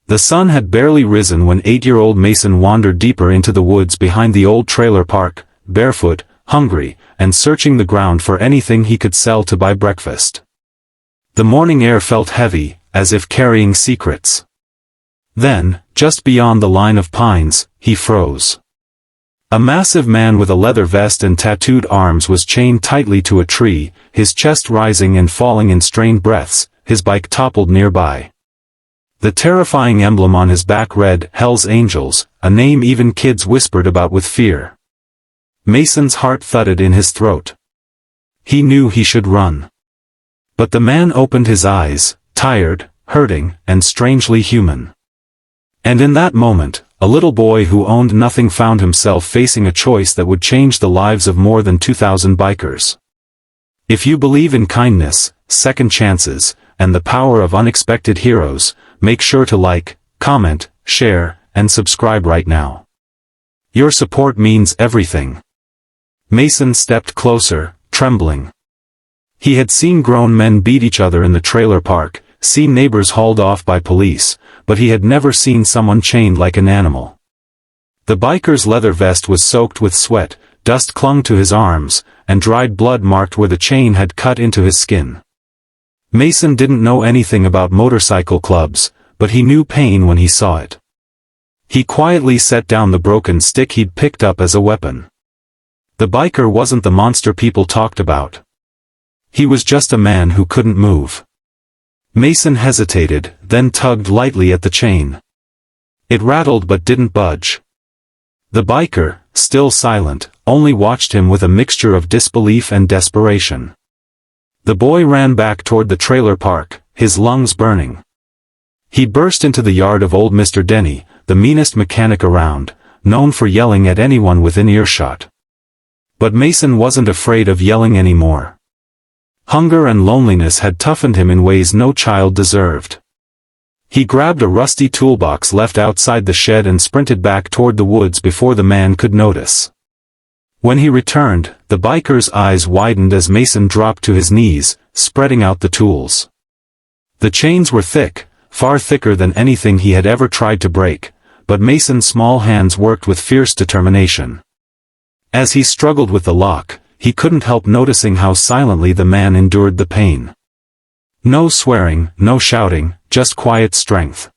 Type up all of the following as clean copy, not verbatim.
The sun had barely risen when 8-year-old Mason wandered deeper into the woods behind the old trailer park, barefoot, hungry, and searching the ground for anything he could sell to buy breakfast. The morning air felt heavy, as if carrying secrets. Then, just beyond the line of pines, he froze. A massive man with a leather vest and tattooed arms was chained tightly to a tree, his chest rising and falling in strained breaths. His bike toppled nearby. The terrifying emblem on his back read, "Hell's Angels," a name even kids whispered about with fear. Mason's heart thudded in his throat. He knew he should run. But the man opened his eyes, tired, hurting, and strangely human. And in that moment, a little boy who owned nothing found himself facing a choice that would change the lives of more than 2,000 bikers. If you believe in kindness, second chances, and the power of unexpected heroes, make sure to like, comment, share, and subscribe right now. Your support means everything. Mason stepped closer, trembling. He had seen grown men beat each other in the trailer park, seen neighbors hauled off by police, but he had never seen someone chained like an animal. The biker's leather vest was soaked with sweat, dust clung to his arms, and dried blood marked where the chain had cut into his skin. Mason didn't know anything about motorcycle clubs, but he knew pain when he saw it. He quietly set down the broken stick he'd picked up as a weapon. The biker wasn't the monster people talked about. He was just a man who couldn't move. Mason hesitated, then tugged lightly at the chain. It rattled but didn't budge. The biker, still silent, only watched him with a mixture of disbelief and desperation. The boy ran back toward the trailer park, his lungs burning. He burst into the yard of old Mr. Denny, the meanest mechanic around, known for yelling at anyone within earshot. But Mason wasn't afraid of yelling anymore. Hunger and loneliness had toughened him in ways no child deserved. He grabbed a rusty toolbox left outside the shed and sprinted back toward the woods before the man could notice. When he returned, the biker's eyes widened as Mason dropped to his knees, spreading out the tools. The chains were thick, far thicker than anything he had ever tried to break, but Mason's small hands worked with fierce determination. As he struggled with the lock, he couldn't help noticing how silently the man endured the pain. No swearing, no shouting, just quiet strength.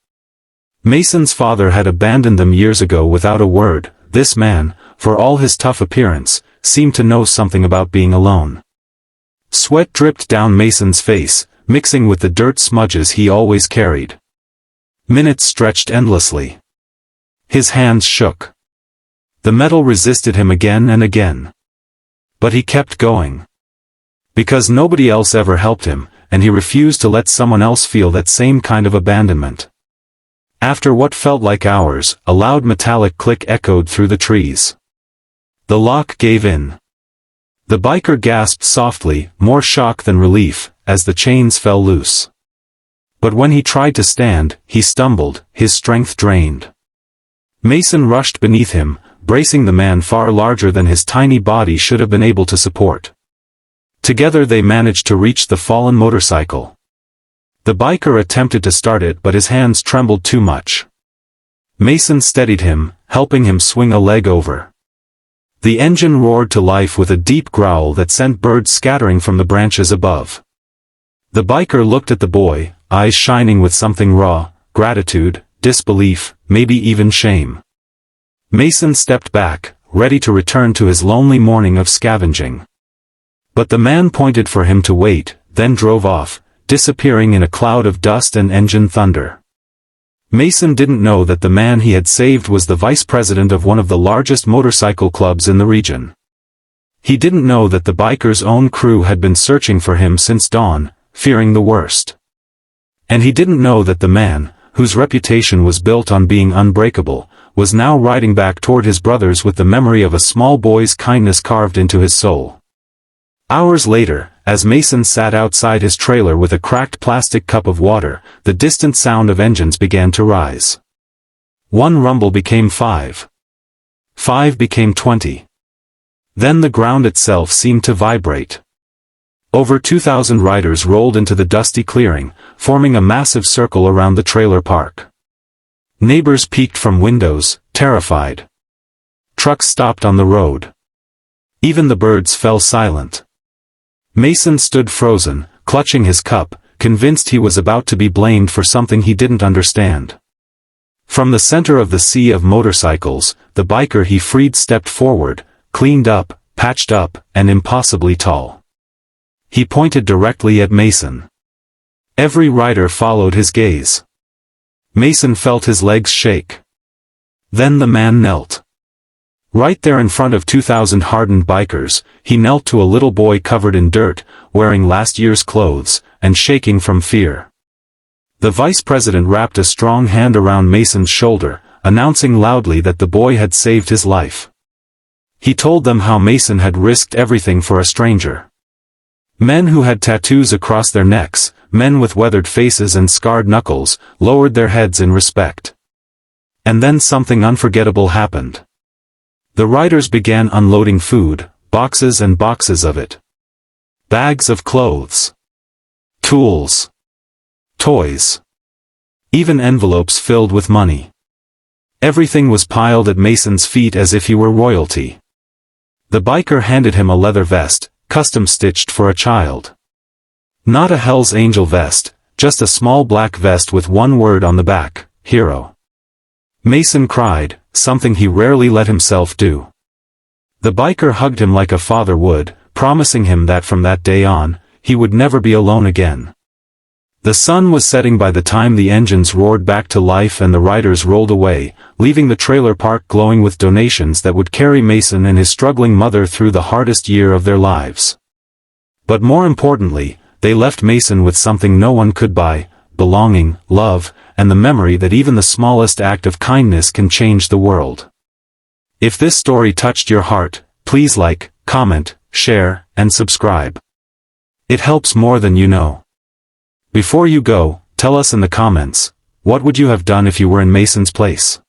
Mason's father had abandoned them years ago without a word. This man, for all his tough appearance, seemed to know something about being alone. Sweat dripped down Mason's face, mixing with the dirt smudges he always carried. Minutes stretched endlessly. His hands shook. The metal resisted him again and again. But he kept going. Because nobody else ever helped him, and he refused to let someone else feel that same kind of abandonment. After what felt like hours, a loud metallic click echoed through the trees. The lock gave in. The biker gasped softly, more shock than relief, as the chains fell loose. But when he tried to stand, he stumbled, his strength drained. Mason rushed beneath him, bracing the man far larger than his tiny body should have been able to support. Together they managed to reach the fallen motorcycle. The biker attempted to start it, but his hands trembled too much. Mason steadied him, helping him swing a leg over. The engine roared to life with a deep growl that sent birds scattering from the branches above. The biker looked at the boy, eyes shining with something raw, gratitude, disbelief, maybe even shame. Mason stepped back, ready to return to his lonely morning of scavenging. But the man pointed for him to wait, then drove off, disappearing in a cloud of dust and engine thunder. Mason didn't know that the man he had saved was the vice president of one of the largest motorcycle clubs in the region. He didn't know that the biker's own crew had been searching for him since dawn, fearing the worst. And he didn't know that the man, whose reputation was built on being unbreakable, was now riding back toward his brothers with the memory of a small boy's kindness carved into his soul. Hours later, as Mason sat outside his trailer with a cracked plastic cup of water, the distant sound of engines began to rise. One rumble became 5. 5 became 20. Then the ground itself seemed to vibrate. Over 2,000 riders rolled into the dusty clearing, forming a massive circle around the trailer park. Neighbors peeked from windows, terrified. Trucks stopped on the road. Even the birds fell silent. Mason stood frozen, clutching his cup, convinced he was about to be blamed for something he didn't understand. From the center of the sea of motorcycles, the biker he freed stepped forward, cleaned up, patched up, and impossibly tall. He pointed directly at Mason. Every rider followed his gaze. Mason felt his legs shake. Then the man knelt. Right there in front of 2,000 hardened bikers, he knelt to a little boy covered in dirt, wearing last year's clothes, and shaking from fear. The vice president wrapped a strong hand around Mason's shoulder, announcing loudly that the boy had saved his life. He told them how Mason had risked everything for a stranger. Men who had tattoos across their necks, men with weathered faces and scarred knuckles, lowered their heads in respect. And then something unforgettable happened. The riders began unloading food, boxes and boxes of it. Bags of clothes. Tools. Toys. Even envelopes filled with money. Everything was piled at Mason's feet as if he were royalty. The biker handed him a leather vest, custom-stitched for a child. Not a Hell's Angel vest, just a small black vest with one word on the back, hero. Mason cried, something he rarely let himself do. The biker hugged him like a father would, promising him that from that day on, he would never be alone again. The sun was setting by the time the engines roared back to life and the riders rolled away, leaving the trailer park glowing with donations that would carry Mason and his struggling mother through the hardest year of their lives. But more importantly, they left Mason with something no one could buy: belonging, love, and the memory that even the smallest act of kindness can change the world. If this story touched your heart, please like, comment, share, and subscribe. It helps more than you know. Before you go, tell us in the comments, what would you have done if you were in Mason's place?